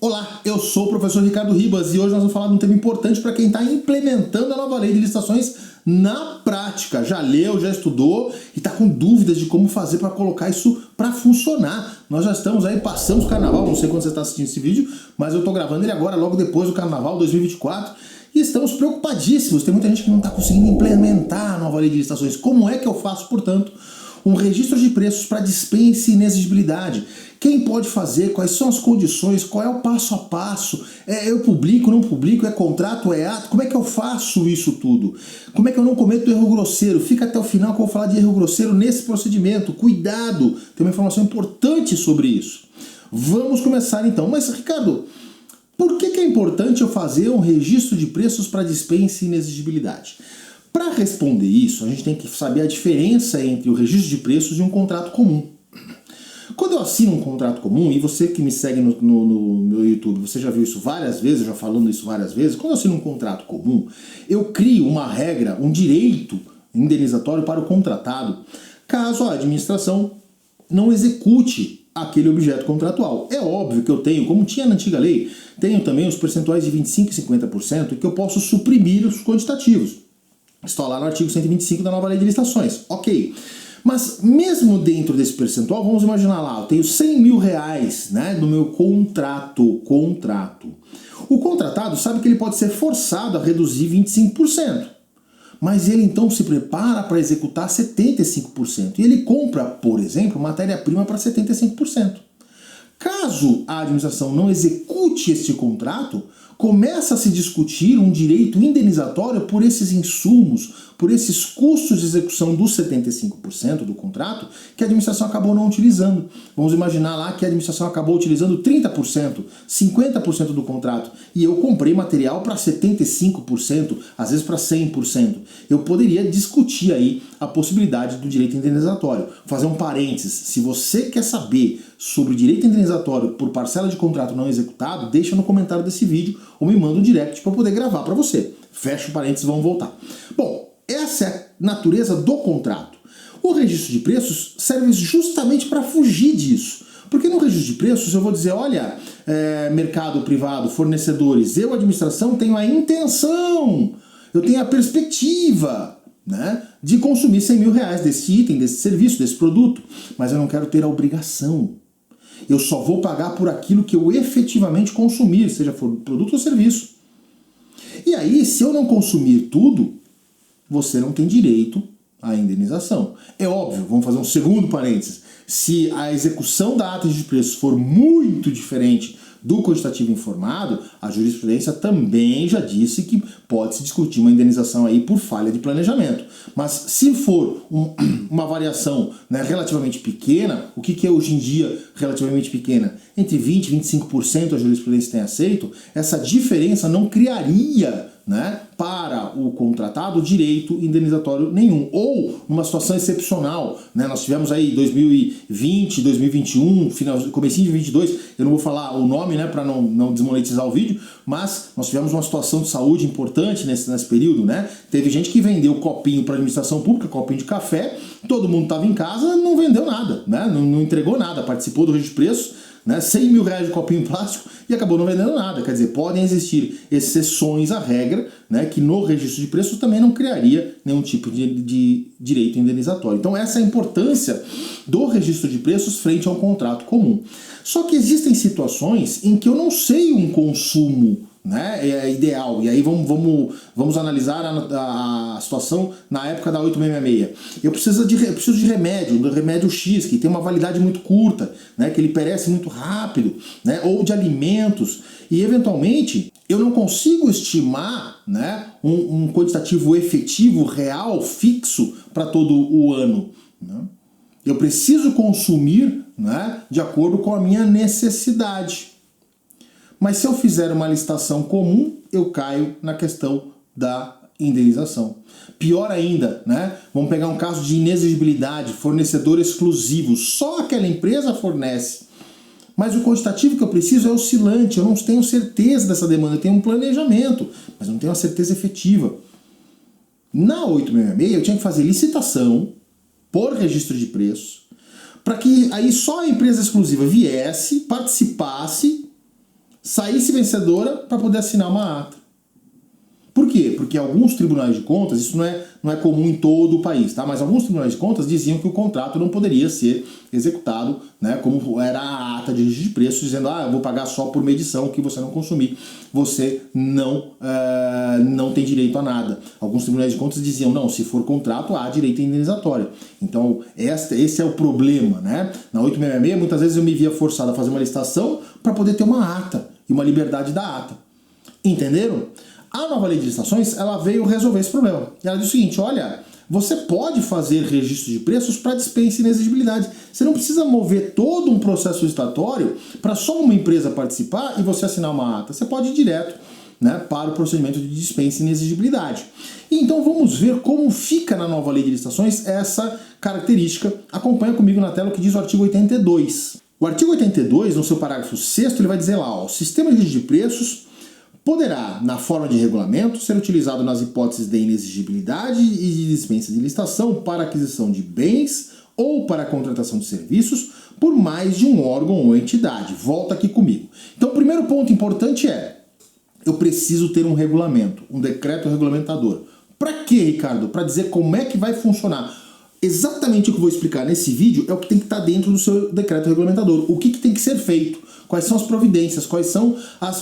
Olá, eu sou o professor Ricardo Ribas e hoje nós vamos falar de um tema importante para quem está implementando a nova lei de licitações na prática. Já leu, já estudou e está com dúvidas de como fazer para colocar isso para funcionar. Nós já estamos aí, passamos o carnaval, não sei quando você está assistindo esse vídeo, mas eu estou gravando ele agora, logo depois do carnaval 2024. E estamos preocupadíssimos, tem muita gente que não está conseguindo implementar a nova lei de licitações. Como é que eu faço, portanto, um registro de preços para dispensa e inexigibilidade? Quem pode fazer? Quais são as condições? Qual é o passo a passo? Eu publico, não publico? É contrato, é ato? Como é que eu faço isso tudo? Como é que eu não cometo erro grosseiro? Fica até o final que eu vou falar de erro grosseiro nesse procedimento. Cuidado! Tem uma informação importante sobre isso. Vamos começar então. Mas, Ricardo, por que é importante eu fazer um registro de preços para dispensa e inexigibilidade? Para responder isso, a gente tem que saber a diferença entre o registro de preços e um contrato comum. Quando eu assino um contrato comum, e você que me segue no meu YouTube, você já viu isso várias vezes, já falando isso várias vezes, quando eu assino um contrato comum, eu crio uma regra, um direito indenizatório para o contratado, caso a administração não execute aquele objeto contratual. É óbvio que eu tenho, como tinha na antiga lei, tenho também os percentuais de 25% e 50% que eu posso suprimir os quantitativos. Está lá no artigo 125 da nova lei de licitações. Ok. Mas mesmo dentro desse percentual, vamos imaginar lá, eu tenho 100 mil reais, né, no meu contrato. O contratado sabe que ele pode ser forçado a reduzir 25%. Mas ele então se prepara para executar 75%. E ele compra, por exemplo, matéria-prima para 75%. Caso a administração não execute este contrato, começa a se discutir um direito indenizatório por esses insumos, por esses custos de execução dos 75% do contrato que a administração acabou não utilizando. Vamos imaginar lá que a administração acabou utilizando 30%, 50% do contrato e eu comprei material para 75%, às vezes para 100%. Eu poderia discutir aí a possibilidade do direito indenizatório. Fazer um parênteses, se você quer saber sobre o direito indenizatório por parcela de contrato não executado, deixa no comentário desse vídeo ou me manda um direct para eu poder gravar para você. Fecha o parênteses, vamos voltar. Bom, essa é a natureza do contrato. O registro de preços serve justamente para fugir disso. Porque no registro de preços eu vou dizer, olha, mercado privado, fornecedores, eu, administração, tenho a intenção, eu tenho a perspectiva, né, de consumir 100 mil reais desse item, desse serviço, desse produto, mas eu não quero ter a obrigação. Eu só vou pagar por aquilo que eu efetivamente consumir, seja for produto ou serviço. E aí, se eu não consumir tudo, você não tem direito à indenização. É óbvio, vamos fazer um segundo parênteses. Se a execução da ata de preços for muito diferente do quantitativo informado, a jurisprudência também já disse que pode-se discutir uma indenização aí por falha de planejamento. Mas se for uma variação, né, relativamente pequena, o que é hoje em dia relativamente pequena? Entre 20% e 25% a jurisprudência tem aceito, essa diferença não criaria, né, para o contratado direito indenizatório nenhum. Ou numa situação excepcional, né, nós tivemos aí 2020, 2021, comecinho de 2022, eu não vou falar o nome, né, para não desmonetizar o vídeo, mas nós tivemos uma situação de saúde importante nesse período, né? Teve gente que vendeu copinho para a administração pública, copinho de café, todo mundo estava em casa, não vendeu nada, né? Não entregou nada, participou do registro de preços, né, 100 mil reais de copinho plástico e acabou não vendendo nada. Quer dizer, podem existir exceções à regra, né, que no registro de preços também não criaria nenhum tipo de direito indenizatório. Então essa é a importância do registro de preços frente a um contrato comum. Só que existem situações em que eu não sei um consumo, né, ideal, e aí vamos analisar a situação na época da 8666. Eu preciso de remédio, do remédio X, que tem uma validade muito curta, né, que ele perece muito rápido, né, ou de alimentos, e eventualmente eu não consigo estimar, né, um quantitativo efetivo, real, fixo para todo o ano, né? Eu preciso consumir, né, de acordo com a minha necessidade. Mas se eu fizer uma licitação comum, eu caio na questão da indenização. Pior ainda, né? Vamos pegar um caso de inexigibilidade, fornecedor exclusivo, só aquela empresa fornece. Mas o quantitativo que eu preciso é oscilante, eu não tenho certeza dessa demanda, eu tenho um planejamento, mas não tenho a certeza efetiva. Na 866 eu tinha que fazer licitação por registro de preços, para que aí só a empresa exclusiva viesse, participasse, saísse vencedora para poder assinar uma ata. Por quê? Porque alguns tribunais de contas, isso não é comum em todo o país, tá? Mas alguns tribunais de contas diziam que o contrato não poderia ser executado, né, como era a ata de registro de preços, dizendo, eu vou pagar só por medição, o que você não consumir, você não tem direito a nada. Alguns tribunais de contas diziam, não, se for contrato, há direito a indenizatório. Então, esse é o problema, né? Na 866, muitas vezes eu me via forçado a fazer uma licitação para poder ter uma ata e uma liberdade da ata. Entenderam? A nova lei de licitações, ela veio resolver esse problema. E ela diz o seguinte, olha, você pode fazer registro de preços para dispensa e inexigibilidade. Você não precisa mover todo um processo licitatório para só uma empresa participar e você assinar uma ata. Você pode ir direto, né, para o procedimento de dispensa e inexigibilidade. E então vamos ver como fica na nova lei de licitações essa característica. Acompanha comigo na tela o que diz o artigo 82. O artigo 82, no seu parágrafo 6º, ele vai dizer lá, o sistema de registro de preços poderá, na forma de regulamento, ser utilizado nas hipóteses de inexigibilidade e de dispensa de licitação para aquisição de bens ou para a contratação de serviços por mais de um órgão ou entidade. Volta aqui comigo. Então, o primeiro ponto importante é, eu preciso ter um regulamento, um decreto regulamentador. Para quê, Ricardo? Para dizer como é que vai funcionar. Exatamente o que eu vou explicar nesse vídeo é o que tem que estar dentro do seu decreto regulamentador. O que tem que ser feito? Quais são as providências? Quais são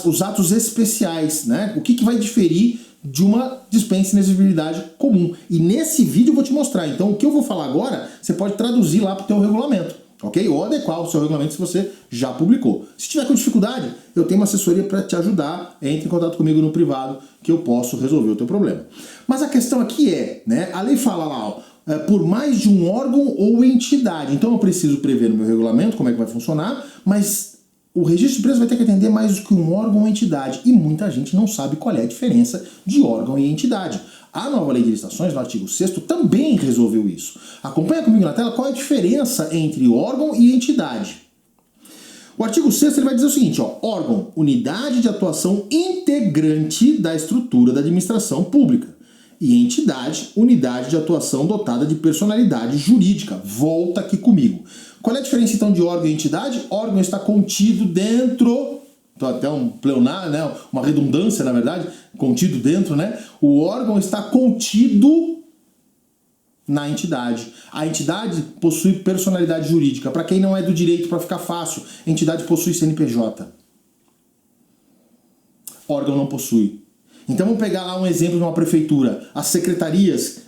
os atos especiais? Né? O que vai diferir de uma dispensa e inexigibilidade comum? E nesse vídeo eu vou te mostrar. Então o que eu vou falar agora, você pode traduzir lá para o teu regulamento. Ok? Ou adequar o seu regulamento se você já publicou. Se tiver com dificuldade, eu tenho uma assessoria para te ajudar. Entre em contato comigo no privado que eu posso resolver o teu problema. Mas a questão aqui é, né? A lei fala lá, por mais de um órgão ou entidade. Então eu preciso prever no meu regulamento como é que vai funcionar, mas o registro de preços vai ter que atender mais do que um órgão ou entidade. E muita gente não sabe qual é a diferença de órgão e entidade. A nova lei de licitações, no artigo 6º, também resolveu isso. Acompanha comigo na tela qual é a diferença entre órgão e entidade. O artigo 6º ele vai dizer o seguinte, órgão, unidade de atuação integrante da estrutura da administração pública. E entidade, unidade de atuação dotada de personalidade jurídica. Volta aqui comigo. Qual é a diferença então de órgão e entidade? Órgão está contido dentro, então até um pleonário, né, uma redundância na verdade, contido dentro, né? O órgão está contido na entidade. A entidade possui personalidade jurídica. Para quem não é do direito, para ficar fácil, a entidade possui CNPJ. Órgão não possui. Então vamos pegar lá um exemplo de uma prefeitura. As secretarias,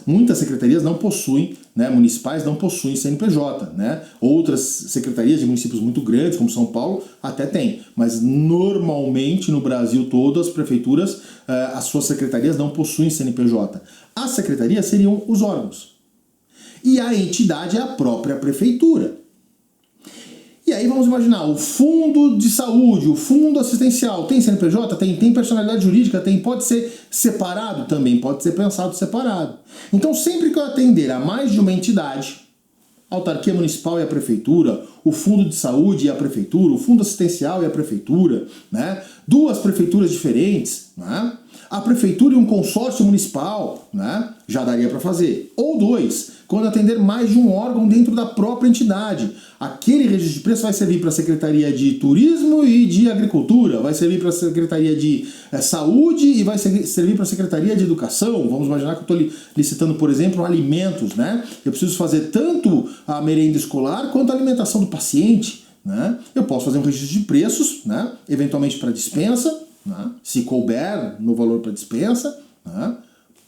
muitas secretarias não possuem, né, municipais não possuem CNPJ, né? Outras secretarias de municípios muito grandes, como São Paulo, até tem. Mas normalmente no Brasil todo as prefeituras, as suas secretarias não possuem CNPJ. As secretarias seriam os órgãos. E a entidade é a própria prefeitura. E aí vamos imaginar, o fundo de saúde, o fundo assistencial, tem CNPJ? Tem personalidade jurídica? Tem. Pode ser separado? Também pode ser pensado separado. Então sempre que eu atender a mais de uma entidade, a autarquia municipal e a prefeitura, o fundo de saúde e a prefeitura, o fundo assistencial e a prefeitura, né? Duas prefeituras diferentes, né? A prefeitura e um consórcio municipal, né? Já daria para fazer. Ou dois, quando atender mais de um órgão dentro da própria entidade. Aquele registro de preço vai servir para a Secretaria de Turismo e de Agricultura, vai servir para a Secretaria de Saúde e vai servir para a Secretaria de Educação. Vamos imaginar que eu estou licitando, por exemplo, alimentos, né? Eu preciso fazer tanto a merenda escolar quanto a alimentação do paciente, né? Eu posso fazer um registro de preços, né? Eventualmente para dispensa, né? Se couber no valor para dispensa, né?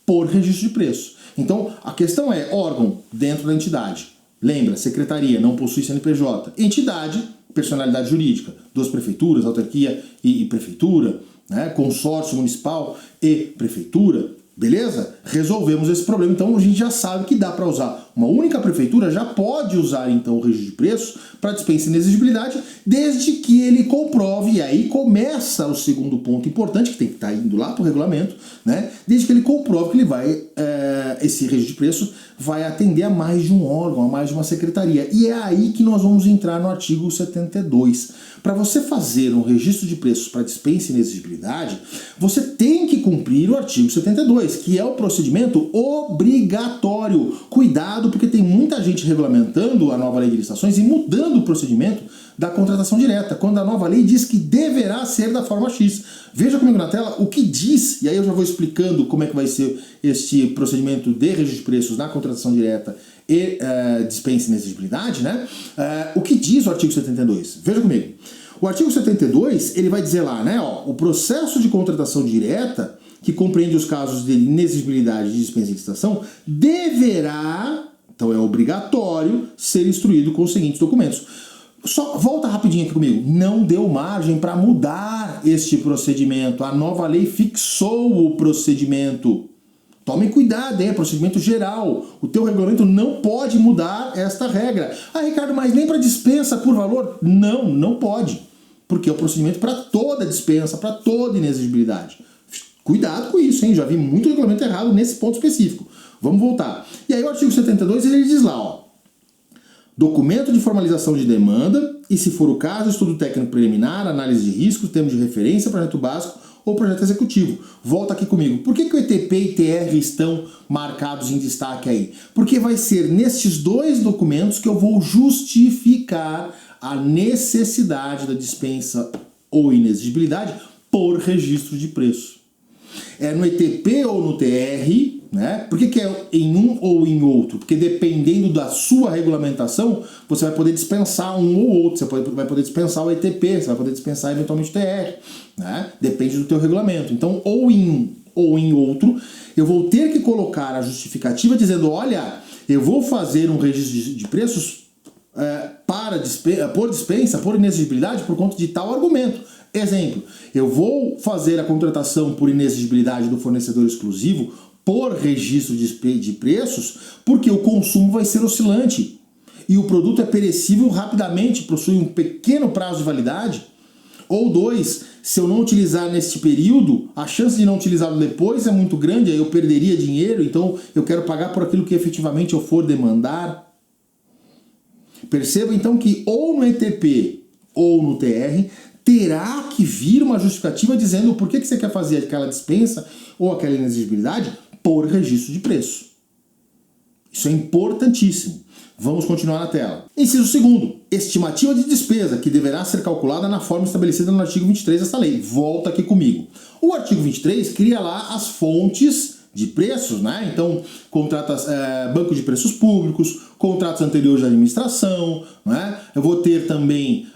Por registro de preço. Então, a questão é órgão dentro da entidade. Lembra, secretaria não possui CNPJ. Entidade, personalidade jurídica. Duas prefeituras, autarquia e prefeitura, né? Consórcio municipal e prefeitura. Beleza? Resolvemos esse problema. Então a gente já sabe que dá para usar uma única prefeitura, já pode usar então o registro de preços para dispensa e inexigibilidade, desde que ele comprove, e aí começa o segundo ponto importante, que tem que estar indo lá para o regulamento, né? Desde que ele comprove que ele vai, esse registro de preços vai atender a mais de um órgão, a mais de uma secretaria. E é aí que nós vamos entrar no artigo 72. Para você fazer um registro de preços para dispensa e inexigibilidade, você tem que cumprir o artigo 72, que é o procedimento obrigatório. Cuidado cuidado, porque tem muita gente regulamentando a nova lei de licitações e mudando o procedimento da contratação direta, quando a nova lei diz que deverá ser da forma X. Veja comigo na tela o que diz, e aí eu já vou explicando como é que vai ser este procedimento de registro de preços na contratação direta e dispensa e inexigibilidade, né? O que diz o artigo 72? Veja comigo. O artigo 72, ele vai dizer lá, né, ó, o processo de contratação direta, que compreende os casos de inexigibilidade de dispensa e licitação, deverá, então é obrigatório, ser instruído com os seguintes documentos. Só volta rapidinho aqui comigo. Não deu margem para mudar este procedimento. A nova lei fixou o procedimento. Tomem cuidado, é procedimento geral. O teu regulamento não pode mudar esta regra. Ah, Ricardo, mas nem para dispensa por valor? Não, não pode. Porque é o procedimento para toda dispensa, para toda inexigibilidade. Cuidado com isso, hein? Já vi muito regulamento errado nesse ponto específico. Vamos voltar. E aí o artigo 72, ele diz lá, ó. Documento de formalização de demanda e, se for o caso, estudo técnico preliminar, análise de risco, termo de referência, projeto básico ou projeto executivo. Volta aqui comigo. Por que o ETP e TR estão marcados em destaque aí? Porque vai ser nestes dois documentos que eu vou justificar a necessidade da dispensa ou inexigibilidade por registro de preço. É no ETP ou no TR, né? Por que é em um ou em outro? Porque dependendo da sua regulamentação, você vai poder dispensar um ou outro. Você vai poder dispensar o ETP, você vai poder dispensar eventualmente o TR, né? Depende do teu regulamento. Então, ou em um ou em outro, eu vou ter que colocar a justificativa dizendo, olha, eu vou fazer um registro de preços por dispensa, por inexigibilidade, por conta de tal argumento. Exemplo, eu vou fazer a contratação por inexigibilidade do fornecedor exclusivo por registro de preços porque o consumo vai ser oscilante e o produto é perecível rapidamente, possui um pequeno prazo de validade. Ou dois, se eu não utilizar neste período, a chance de não utilizá-lo depois é muito grande, aí eu perderia dinheiro, então eu quero pagar por aquilo que efetivamente eu for demandar. Perceba então que ou no ETP ou no TR terá que vir uma justificativa dizendo por que você quer fazer aquela dispensa ou aquela inexigibilidade por registro de preço. Isso é importantíssimo. Vamos continuar na tela. Inciso 2º, estimativa de despesa, que deverá ser calculada na forma estabelecida no artigo 23 desta lei. Volta aqui comigo. O artigo 23 cria lá as fontes de preços, né? Então, banco de preços públicos, contratos anteriores de administração, né? Eu vou ter também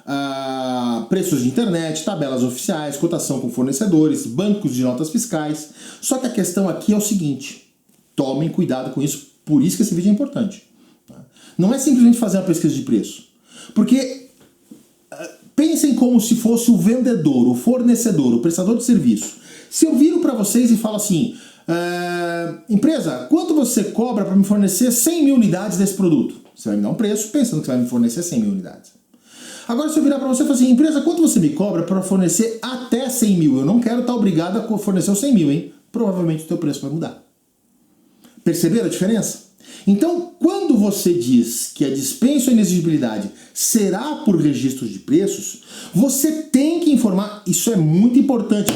preços de internet, tabelas oficiais, cotação com fornecedores, bancos de notas fiscais. Só que a questão aqui é o seguinte, tomem cuidado com isso, por isso que esse vídeo é importante. Não é simplesmente fazer uma pesquisa de preço, porque pensem como se fosse o vendedor, o fornecedor, o prestador de serviço. Se eu viro para vocês e falo assim, empresa, quanto você cobra para me fornecer 100 mil unidades desse produto? Você vai me dar um preço pensando que você vai me fornecer 100 mil unidades. Agora se eu virar para você e falar assim, empresa, quanto você me cobra para fornecer até 100 mil? Eu não quero estar obrigado a fornecer os 100 mil, hein? Provavelmente o teu preço vai mudar. Perceberam a diferença? Então, quando você diz que a dispensa ou inexigibilidade será por registro de preços, você tem que informar, isso é muito importante.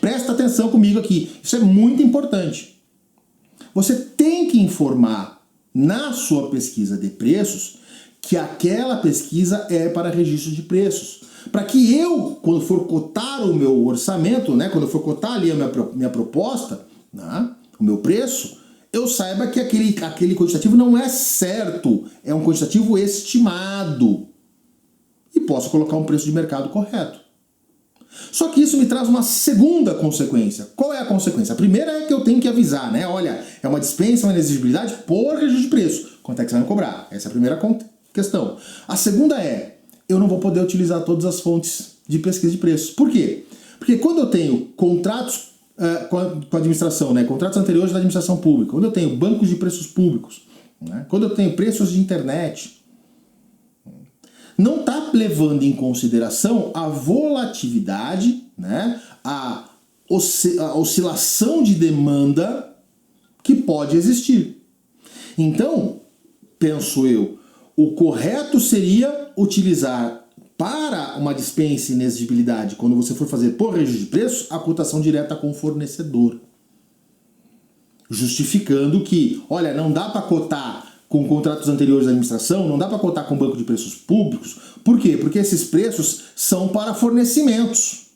Presta atenção comigo aqui, isso é muito importante. Você tem que informar na sua pesquisa de preços que aquela pesquisa é para registro de preços. Para que eu, quando for cotar o meu orçamento, né, quando eu for cotar ali a minha proposta, né, o meu preço, eu saiba que aquele quantitativo não é certo, é um quantitativo estimado. E posso colocar um preço de mercado correto. Só que isso me traz uma segunda consequência. Qual é a consequência? A primeira é que eu tenho que avisar, né? Olha, é uma dispensa, uma inexigibilidade por registro de preço. Quanto é que você vai me cobrar? Essa é a primeira questão. A segunda é, eu não vou poder utilizar todas as fontes de pesquisa de preços. Por quê? Porque quando eu tenho contratos com a administração, né? Contratos anteriores da administração pública, quando eu tenho bancos de preços públicos, né? Quando eu tenho preços de internet, não está levando em consideração a volatilidade, né? A oscilação de demanda que pode existir. Então, penso eu, o correto seria utilizar para uma dispensa e inexigibilidade, quando você for fazer por registro de preços, a cotação direta com o fornecedor. Justificando que, olha, não dá para cotar com contratos anteriores da administração, não dá para cotar com banco de preços públicos. Por quê? Porque esses preços são para fornecimentos.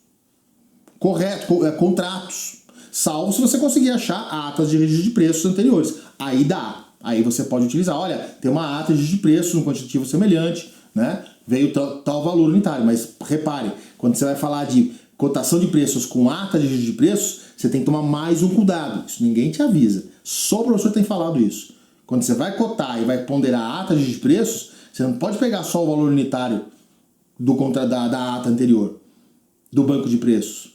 Correto, contratos. Salvo se você conseguir achar atas de registro de preços anteriores. Aí dá. Aí você pode utilizar. Olha, tem uma ata de registro de preços, um quantitativo semelhante, né? Veio tal valor unitário. Mas repare, quando você vai falar de cotação de preços com ata de registro de preços, você tem que tomar mais um cuidado. Isso ninguém te avisa. Só o professor tem falado isso. Quando você vai cotar e vai ponderar a ata de preços, você não pode pegar só o valor unitário da ata anterior, do banco de preços.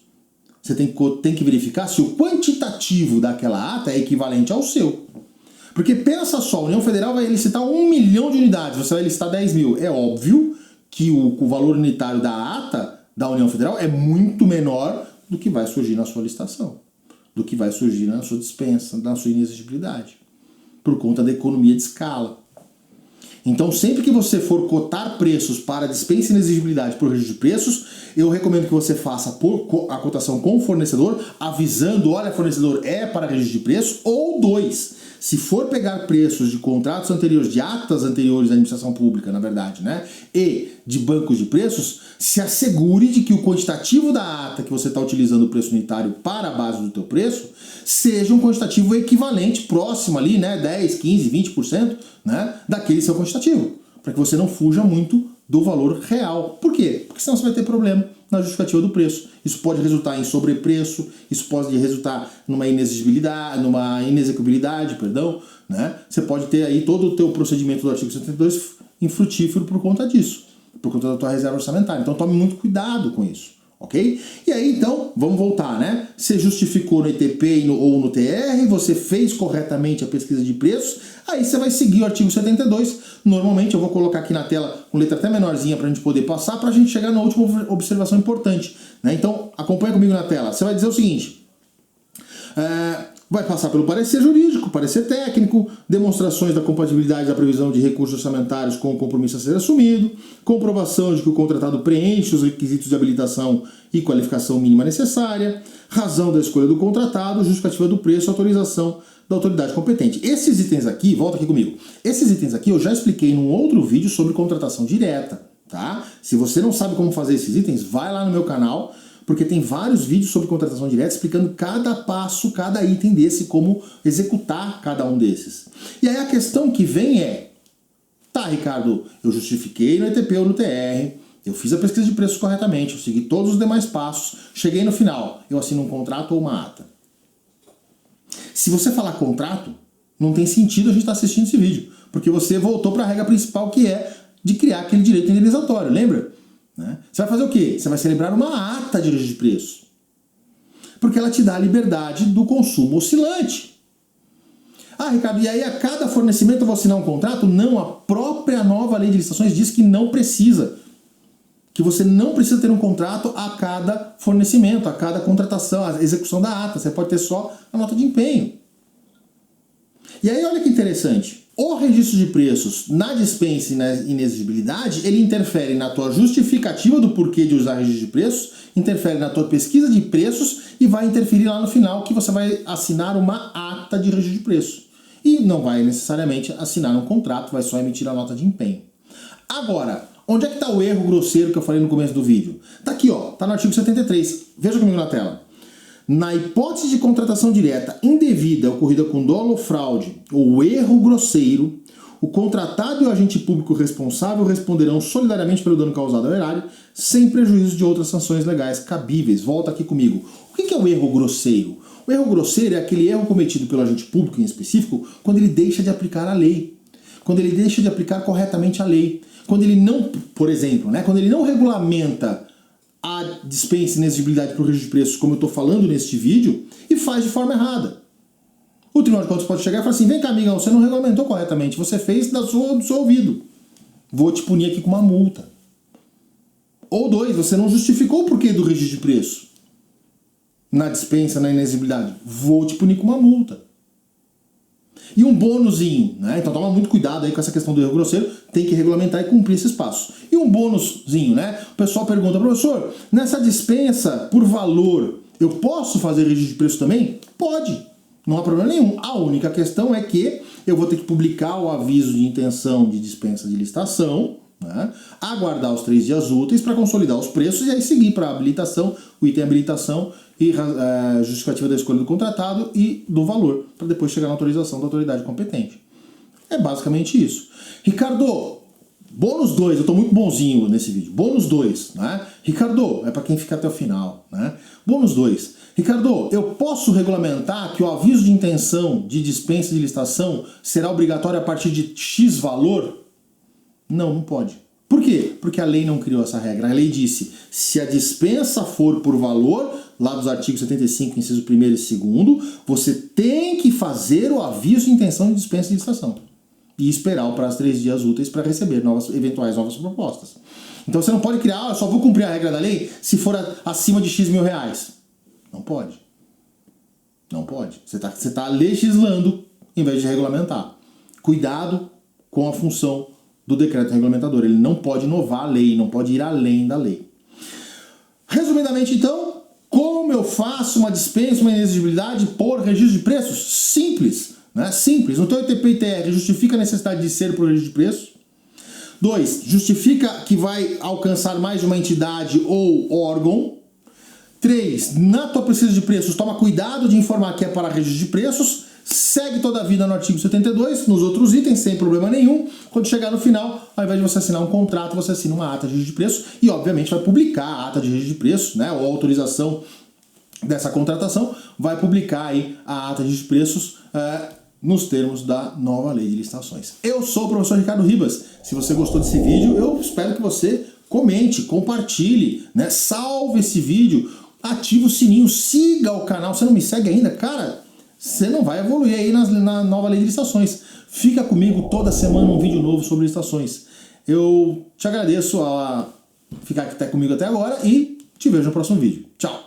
Você tem que verificar se o quantitativo daquela ata é equivalente ao seu. Porque pensa só, a União Federal vai licitar 1 milhão de unidades, você vai licitar 10 mil. É óbvio que o valor unitário da ata da União Federal é muito menor do que vai surgir na sua licitação, do que vai surgir na sua dispensa, na sua inexigibilidade, por conta da economia de escala. Então, sempre que você for cotar preços para dispensa e inexigibilidade por registro de preços, eu recomendo que você faça a cotação com o fornecedor, avisando, olha, fornecedor, é para registro de preços, ou 2. Se for pegar preços de contratos anteriores, de atas anteriores da administração pública, na verdade, né, e de bancos de preços, se assegure de que o quantitativo da ata que você está utilizando o preço unitário para a base do teu preço seja um quantitativo equivalente, próximo ali, né, 10, 15, 20%, né, daquele seu quantitativo, para que você não fuja muito do valor real. Por quê? Porque senão você vai ter problema na justificativa do preço. Isso pode resultar em sobrepreço, isso pode resultar numa inexigibilidade, numa inexecuibilidade, perdão, né? Você pode ter aí todo o teu procedimento do artigo 72 infrutífero por conta disso, por conta da tua reserva orçamentária. Então tome muito cuidado com isso, ok? E aí então, vamos voltar, né? Você justificou no ETP ou no TR, você fez corretamente a pesquisa de preços, aí você vai seguir o artigo 72. Normalmente eu vou colocar aqui na tela com letra até menorzinha para a gente poder passar, para a gente chegar na última observação importante, né? Então acompanha comigo na tela. Você vai dizer o seguinte, vai passar pelo parecer jurídico, parecer técnico, demonstrações da compatibilidade da previsão de recursos orçamentários com o compromisso a ser assumido, comprovação de que o contratado preenche os requisitos de habilitação e qualificação mínima necessária, razão da escolha do contratado, justificativa do preço, autorização da autoridade competente. Esses itens aqui, volta aqui comigo, esses itens aqui eu já expliquei num outro vídeo sobre contratação direta, tá? Se você não sabe como fazer esses itens, vai lá no meu canal, porque tem vários vídeos sobre contratação direta explicando cada passo, cada item desse, como executar cada um desses. E aí a questão que vem é, tá, Ricardo, eu justifiquei no ETP ou no TR, eu fiz a pesquisa de preços corretamente, eu segui todos os demais passos, cheguei no final, eu assino um contrato ou uma ata. Se você falar contrato, não tem sentido a gente estar assistindo esse vídeo, porque você voltou para a regra principal, que é de criar aquele direito indenizatório, lembra? Né? Você vai fazer o quê? Você vai celebrar uma ata de registro de preço, porque ela te dá a liberdade do consumo oscilante. Ah, Ricardo, e aí a cada fornecimento eu vou assinar um contrato? Não, a própria nova lei de licitações diz que não precisa. Que você não precisa ter um contrato a cada fornecimento, a cada contratação, a execução da ata. Você pode ter só a nota de empenho. E aí olha que interessante. O registro de preços na dispensa e na inexigibilidade, ele interfere na tua justificativa do porquê de usar registro de preços, interfere na tua pesquisa de preços e vai interferir lá no final que você vai assinar uma ata de registro de preços. E não vai necessariamente assinar um contrato, vai só emitir a nota de empenho. Agora, onde é que está o erro grosseiro que eu falei no começo do vídeo? Está aqui, ó, está no artigo 73. Veja comigo na tela. Na hipótese de contratação direta indevida ocorrida com dolo ou fraude ou erro grosseiro, o contratado e o agente público responsável responderão solidariamente pelo dano causado ao erário, sem prejuízo de outras sanções legais cabíveis. Volta aqui comigo. O que é o erro grosseiro? O erro grosseiro é aquele erro cometido pelo agente público em específico quando ele deixa de aplicar a lei, quando ele deixa de aplicar corretamente a lei, quando ele não, por exemplo, né, quando ele não regulamenta a dispensa e inexigibilidade para o registro de preços, como eu estou falando neste vídeo, e faz de forma errada. O Tribunal de Contas pode chegar e falar assim, vem cá, amigão, você não regulamentou corretamente, você fez do seu ouvido. Vou te punir aqui com uma multa. Ou 2, você não justificou o porquê do registro de preço na dispensa, na inexigibilidade. Vou te punir com uma multa. E um bônusinho, né? Então toma muito cuidado aí com essa questão do erro grosseiro, tem que regulamentar e cumprir esses passos. E um bônusinho, né? O pessoal pergunta, professor, nessa dispensa por valor, eu posso fazer registro de preço também? Pode, Não há problema nenhum. A única questão é que eu vou ter que publicar o aviso de intenção de dispensa de licitação, né? Aguardar os 3 dias úteis para consolidar os preços e aí seguir para a habilitação, o item habilitação e justificativa da escolha do contratado e do valor, para depois chegar na autorização da autoridade competente. É basicamente isso. Ricardo, bônus 2, eu estou muito bonzinho nesse vídeo. Bônus 2, né? Ricardo, é para quem fica até o final, né? Bônus 2. Ricardo, eu posso regulamentar que o aviso de intenção de dispensa de licitação será obrigatório a partir de X valor? Não, não pode. Por quê? Porque a lei não criou essa regra. A lei disse, se a dispensa for por valor, lá dos artigos 75, inciso 1º e 2º, você tem que fazer o aviso de intenção de dispensa de licitação. E esperar o prazo de 3 dias úteis para receber eventuais novas propostas. Então você não pode criar, eu só vou cumprir a regra da lei se for acima de X mil reais. Não pode. Não pode. Você tá legislando em vez de regulamentar. Cuidado com a função do decreto regulamentador. Ele não pode inovar a lei, não pode ir além da lei. Resumidamente, então, como eu faço uma dispensa, uma inexigibilidade por registro de preços? Simples. Né? Simples. No teu ITP e TR justifica a necessidade de ser por registro de preços. 2. Justifica que vai alcançar mais de uma entidade ou órgão. 3. Na tua pesquisa de preços, toma cuidado de informar que é para registro de preços. Segue toda a vida no artigo 72, nos outros itens, sem problema nenhum. Quando chegar no final, ao invés de você assinar um contrato, você assina uma ata de registro de preços e, obviamente, vai publicar a ata de registro de preços, né, ou a autorização dessa contratação, vai publicar aí a ata de registro de preços nos termos da nova lei de licitações. Eu sou o professor Ricardo Ribas. Se você gostou desse vídeo, eu espero que você comente, compartilhe, né, salve esse vídeo, ative o sininho, siga o canal. Se não me segue ainda, cara, você não vai evoluir aí na nova lei de licitações. Fica comigo toda semana um vídeo novo sobre licitações. Eu te agradeço a ficar até comigo até agora e te vejo no próximo vídeo. Tchau!